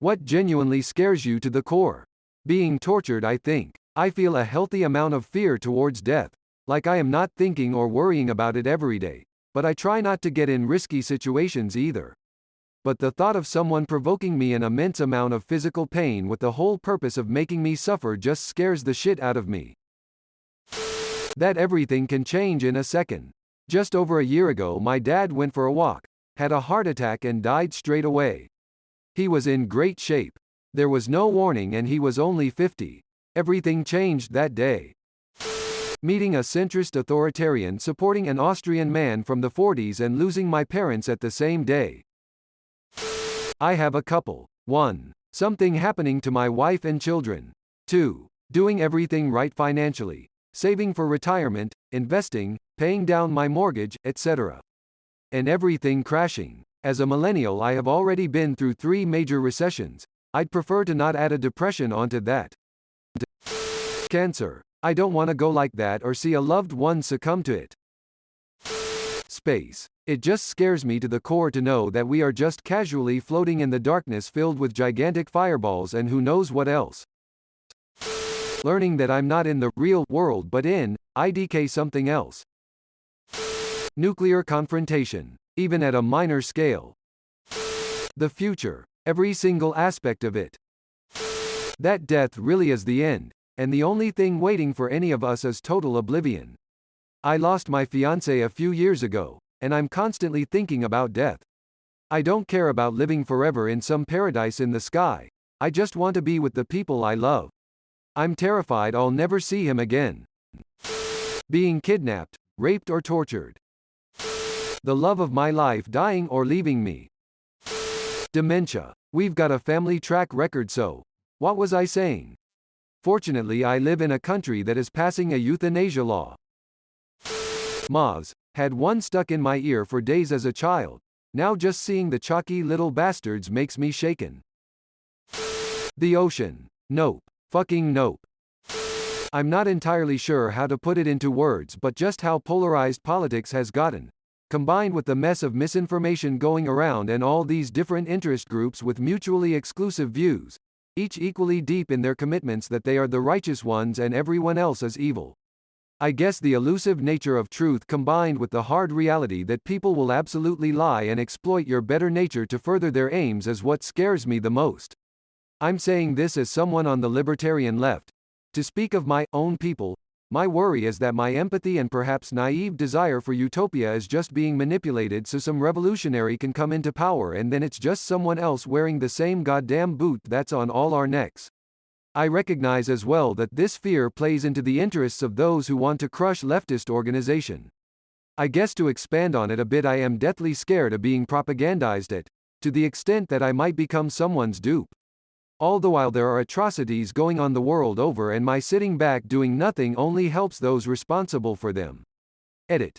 What genuinely scares you to the core? Being tortured, I think. I feel a healthy amount of fear towards death, like I am not thinking or worrying about it every day, but I try not to get in risky situations either. But the thought of someone provoking me an immense amount of physical pain with the whole purpose of making me suffer just scares the shit out of me. That everything can change in a second. Just over a year ago, my dad went for a walk, had a heart attack and died straight away. He was in great shape. There was no warning and he was only 50. Everything changed that day. Meeting a centrist authoritarian supporting an Austrian man from the 40s and losing my parents at the same day. I have a couple. 1. Something happening to my wife and children. 2. Doing everything right financially. Saving for retirement, investing, paying down my mortgage, etc. And everything crashing. As a millennial, I have already been through 3 major recessions. I'd prefer to not add a depression onto that. Cancer. I don't want to go like that or see a loved one succumb to it. Space. It just scares me to the core to know that we are just casually floating in the darkness filled with gigantic fireballs and who knows what else. Learning that I'm not in the real world but in IDK something else. Nuclear confrontation, even at a minor scale. The future, every single aspect of it. That death really is the end, and the only thing waiting for any of us is total oblivion. I lost my fiancée a few years ago, and I'm constantly thinking about death. I don't care about living forever in some paradise in the sky. I just want to be with the people I love. I'm terrified I'll never see him again. Being kidnapped, raped or tortured. The love of my life dying or leaving me. Dementia. We've got a family track record, so what was I saying? Fortunately, I live in a country that is passing a euthanasia law. Moths. Had one stuck in my ear for days as a child. Now just seeing the chalky little bastards makes me shaken. The ocean. Nope. Fucking nope. I'm not entirely sure how to put it into words, but just how polarized politics has gotten, combined with the mess of misinformation going around and all these different interest groups with mutually exclusive views, each equally deep in their commitments that they are the righteous ones and everyone else is evil. I guess the elusive nature of truth combined with the hard reality that people will absolutely lie and exploit your better nature to further their aims is what scares me the most. I'm saying this as someone on the libertarian left. To speak of my own people, my worry is that my empathy and perhaps naive desire for utopia is just being manipulated so some revolutionary can come into power and then it's just someone else wearing the same goddamn boot that's on all our necks. I recognize as well that this fear plays into the interests of those who want to crush leftist organization. I guess to expand on it a bit, I am deathly scared of being propagandized to the extent that I might become someone's dupe. All the while there are atrocities going on the world over and my sitting back doing nothing only helps those responsible for them. Edit.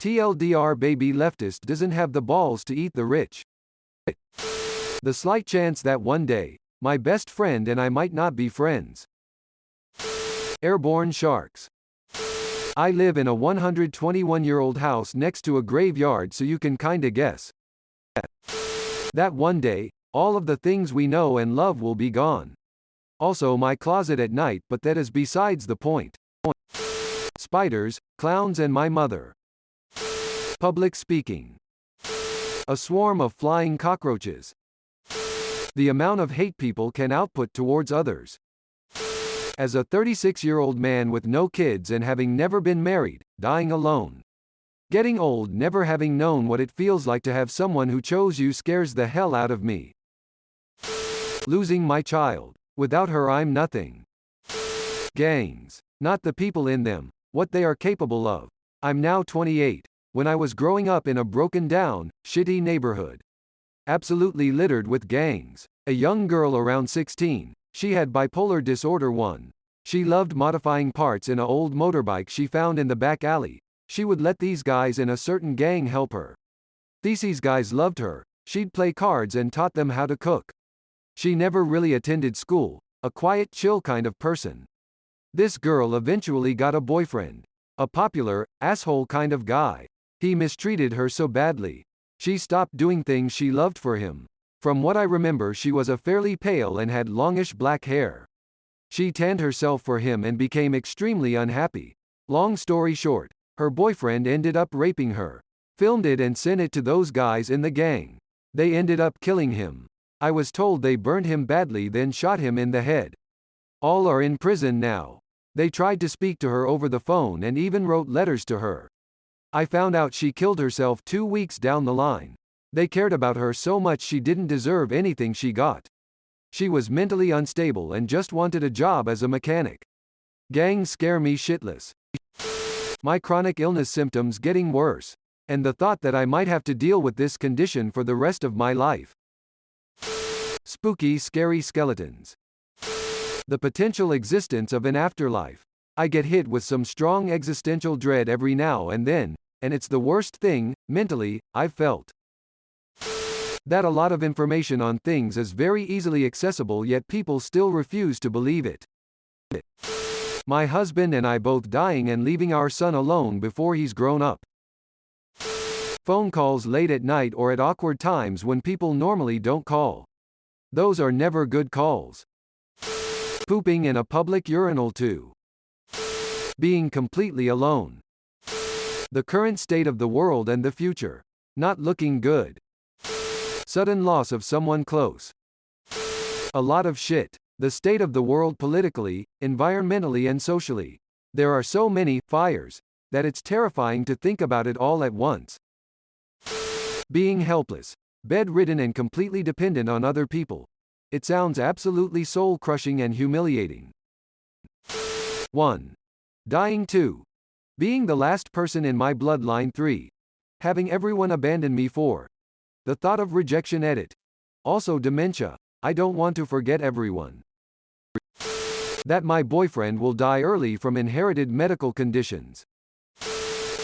TLDR baby leftist doesn't have the balls to eat the rich. The slight chance that one day, my best friend and I might not be friends. Airborne sharks. I live in a 121-year-old house next to a graveyard, so you can kinda guess that one day, all of the things we know and love will be gone. Also my closet at night, but that is besides the point. Spiders, clowns and my mother. Public speaking. A swarm of flying cockroaches. The amount of hate people can output towards others. As a 36-year-old man with no kids and having never been married, dying alone. Getting old, never having known what it feels like to have someone who chose you scares the hell out of me. Losing my child. Without her I'm nothing. Gangs. Not the people in them, what they are capable of. I'm now 28. When I was growing up in a broken down, shitty neighborhood. Absolutely littered with gangs. A young girl around 16, she had bipolar disorder 1. She loved modifying parts in an old motorbike she found in the back alley. She would let these guys in a certain gang help her. These guys loved her. She'd play cards and taught them how to cook. She never really attended school, a quiet, chill kind of person. This girl eventually got a boyfriend. A popular, asshole kind of guy. He mistreated her so badly. She stopped doing things she loved for him. From what I remember, she was a fairly pale and had longish black hair. She tanned herself for him and became extremely unhappy. Long story short, her boyfriend ended up raping her. Filmed it and sent it to those guys in the gang. They ended up killing him. I was told they burned him badly, then shot him in the head. All are in prison now. They tried to speak to her over the phone and even wrote letters to her. I found out she killed herself 2 weeks down the line. They cared about her so much she didn't deserve anything she got. She was mentally unstable and just wanted a job as a mechanic. Gangs scare me shitless. My chronic illness symptoms getting worse. And the thought that I might have to deal with this condition for the rest of my life. Spooky, scary skeletons. The potential existence of an afterlife. I get hit with some strong existential dread every now and then, and it's the worst thing, mentally, I've felt. That a lot of information on things is very easily accessible, yet people still refuse to believe it. My husband and I both dying and leaving our son alone before he's grown up. Phone calls late at night or at awkward times when people normally don't call. Those are never good calls. Pooping in a public urinal too. Being completely alone. The current state of the world and the future. Not looking good. Sudden loss of someone close. A lot of shit. The state of the world politically, environmentally and socially. There are so many fires that it's terrifying to think about it all at once. Being helpless, bedridden and completely dependent on other people. It sounds absolutely soul-crushing and humiliating. 1. Dying. 2. Being the last person in my bloodline. 3. Having everyone abandon me. 4. The thought of rejection. Edit. Also dementia. I don't want to forget everyone. That my boyfriend will die early from inherited medical conditions.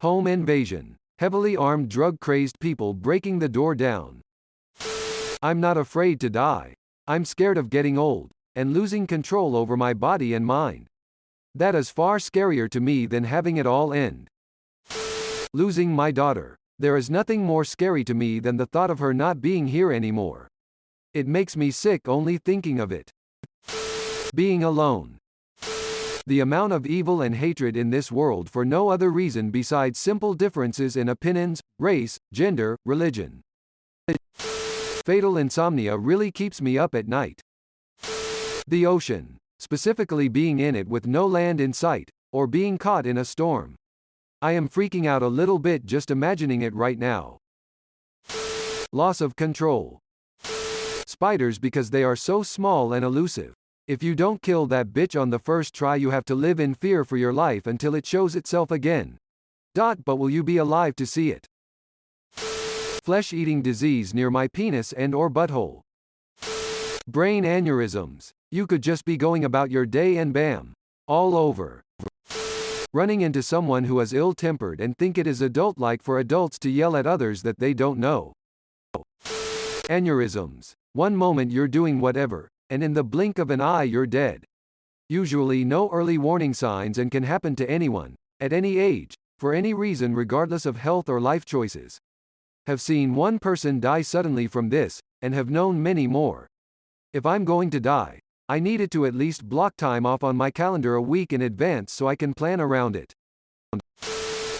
Home invasion. Heavily armed drug-crazed people breaking the door down. I'm not afraid to die. I'm scared of getting old, and losing control over my body and mind. That is far scarier to me than having it all end. Losing my daughter. There is nothing more scary to me than the thought of her not being here anymore. It makes me sick only thinking of it. Being alone. The amount of evil and hatred in this world for no other reason besides simple differences in opinions, race, gender, religion. Fatal insomnia really keeps me up at night. The ocean. Specifically being in it with no land in sight, or being caught in a storm. I am freaking out a little bit just imagining it right now. Loss of control. Spiders because they are so small and elusive. If you don't kill that bitch on the first try, you have to live in fear for your life until it shows itself again. But will you be alive to see it? Flesh-eating disease near my penis and or butthole. Brain aneurysms. You could just be going about your day and bam. All over. Running into someone who is ill-tempered and think it is adult-like for adults to yell at others that they don't know. Aneurysms. One moment you're doing whatever, and in the blink of an eye you're dead. Usually no early warning signs and can happen to anyone, at any age, for any reason regardless of health or life choices. Have seen one person die suddenly from this, and have known many more. If I'm going to die, I needed to at least block time off on my calendar a week in advance so I can plan around it.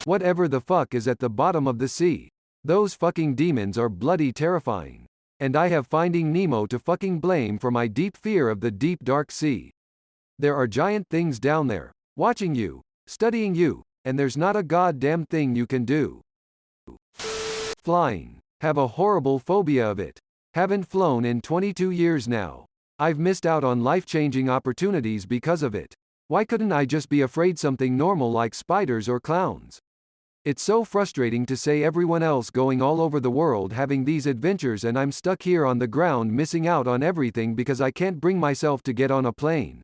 Whatever the fuck is at the bottom of the sea. Those fucking demons are bloody terrifying. And I have Finding Nemo to fucking blame for my deep fear of the deep dark sea. There are giant things down there, watching you, studying you, and there's not a goddamn thing you can do. Flying. Have a horrible phobia of it. Haven't flown in 22 years now. I've missed out on life-changing opportunities because of it. Why couldn't I just be afraid something normal like spiders or clowns? It's so frustrating to say everyone else going all over the world having these adventures and I'm stuck here on the ground missing out on everything because I can't bring myself to get on a plane.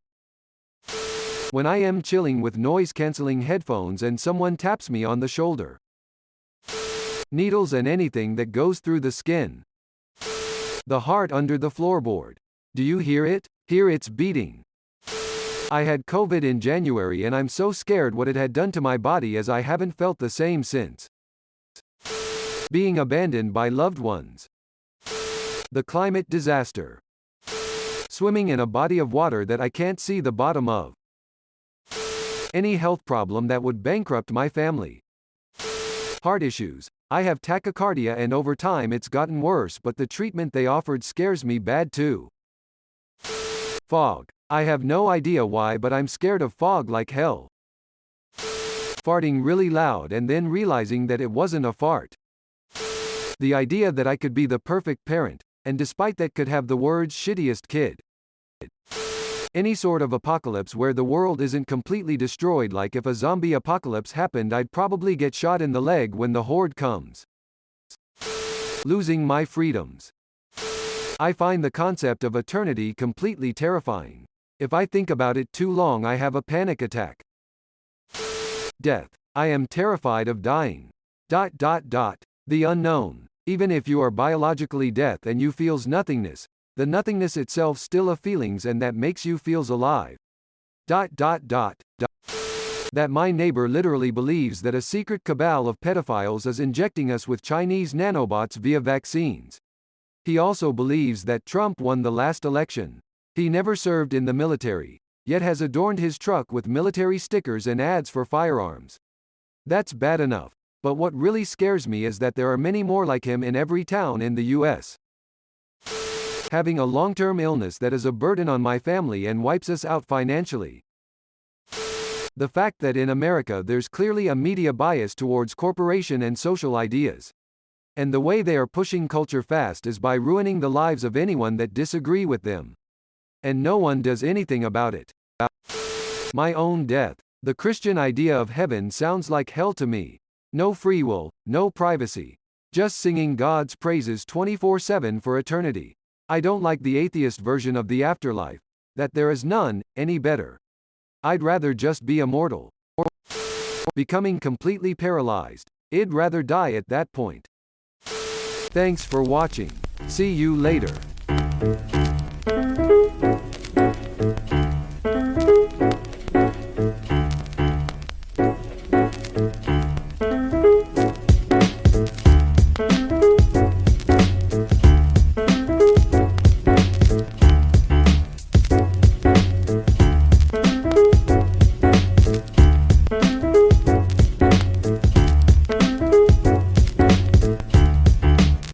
When I am chilling with noise-canceling headphones and someone taps me on the shoulder. Needles and anything that goes through the skin. The heart under the floorboard. Do you hear it? Hear its beating. I had COVID in January and I'm so scared what it had done to my body as I haven't felt the same since. Being abandoned by loved ones. The climate disaster. Swimming in a body of water that I can't see the bottom of. Any health problem that would bankrupt my family. Heart issues. I have tachycardia and over time it's gotten worse, but the treatment they offered scares me bad too. Fog. I have no idea why, but I'm scared of fog like hell. Farting really loud and then realizing that it wasn't a fart. The idea that I could be the perfect parent, and despite that could have the words shittiest kid. Any sort of apocalypse where the world isn't completely destroyed, like if a zombie apocalypse happened, I'd probably get shot in the leg when the horde comes. Losing my freedoms. I find the concept of eternity completely terrifying. If I think about it too long, I have a panic attack. Death. I am terrified of dying. The unknown. Even if you are biologically death and you feels nothingness, the nothingness itself still a feelings, and that makes you feels alive. That my neighbor literally believes that a secret cabal of pedophiles is injecting us with Chinese nanobots via vaccines. He also believes that Trump won the last election. He never served in the military, yet has adorned his truck with military stickers and ads for firearms. That's bad enough, but what really scares me is that there are many more like him in every town in the US. Having a long-term illness that is a burden on my family and wipes us out financially. The fact that in America there's clearly a media bias towards corporation and social ideas. And the way they are pushing culture fast is by ruining the lives of anyone that disagree with them. And no one does anything about it. My own death. The Christian idea of heaven sounds like hell to me. No free will, no privacy. Just singing God's praises 24/7 for eternity. I don't like the atheist version of the afterlife, that there is none, any better. I'd rather just be immortal. Becoming completely paralyzed. I'd rather die at that point. Thanks for watching. See you later.